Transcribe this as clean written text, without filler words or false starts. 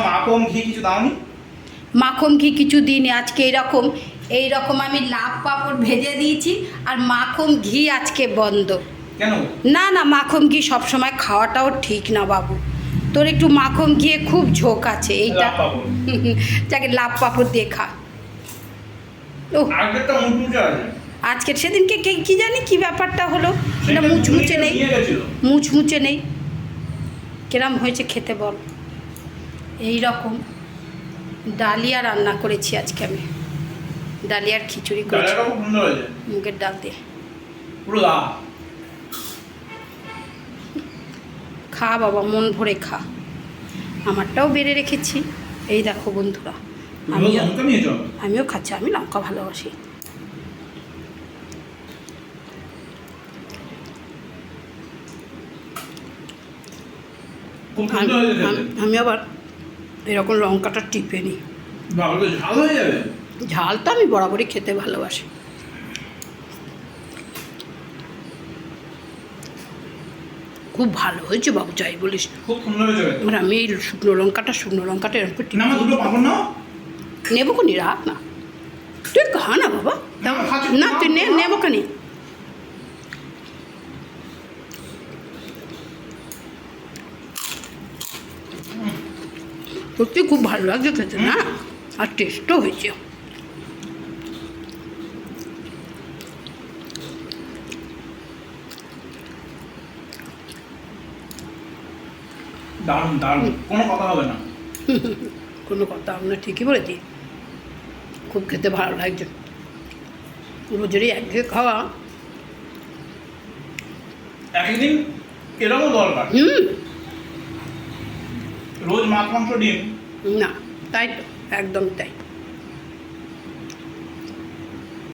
মাখন ঘি কিছু দাওনি? মাখন ঘি কিছু দিইনি আজকে। এইরকম আমি লাভ পাঁপড় ভেজে দিয়েছি, আর মাখন ঘি আজকে বন্ধ। কেন? না না, মাখন ঘি সবসময় খাওয়াটাও ঠিক না বাবু। তোর একটু মাখন ঘিয়ে খুব ঝোঁক আছে। এইটা যাকে লাভ পাঁপড় দিয়ে খা। ও আজকে সেদিনকে কি জানি কি ব্যাপারটা হলো, এটা মুচমুচে নেই, মুচমুচে নেই। কিরম হয়েছে খেতে বল? এই রকম ডালিয়া রান্না করেছি আজকে আমি, ডালিয়ার খিচুড়ি করেছি মুগের ডাল দিয়ে। খা বাবা, মন ভরে খা। আমারটাও বেড়ে রেখেছি। এই দেখো বন্ধুরা, আমিও খাচ্ছি। আমি লঙ্কা ভালোবাসি। আমি আবার এরকম লঙ্কাটা টিপে নিই। ঝালটা আমি বরাবরই খেতে ভালোবাসি। খুব ভালো হয়েছে বাবু, যাই বলিস। মানে আমি এই শুকনো লঙ্কাটা এরকম নেবো কোনি, রাখ না, তুই খা না বাবা। না তুই নেবো কানি। সত্যি খুব ভালো লাগছে খেতে না, আর টেস্টও হয়েছে। দারুণ দারুণ, কোনো কথা হবে না। কোনো কথা হবে না, ঠিকই বলেছি। খুব খেতে ভালো লাগছে। রোজেরই একঘেয়ে খাওয়া একদিন এরকম দরকার। রোজ মাছ মাংস ডিম না, তাই তো, একদম তাই।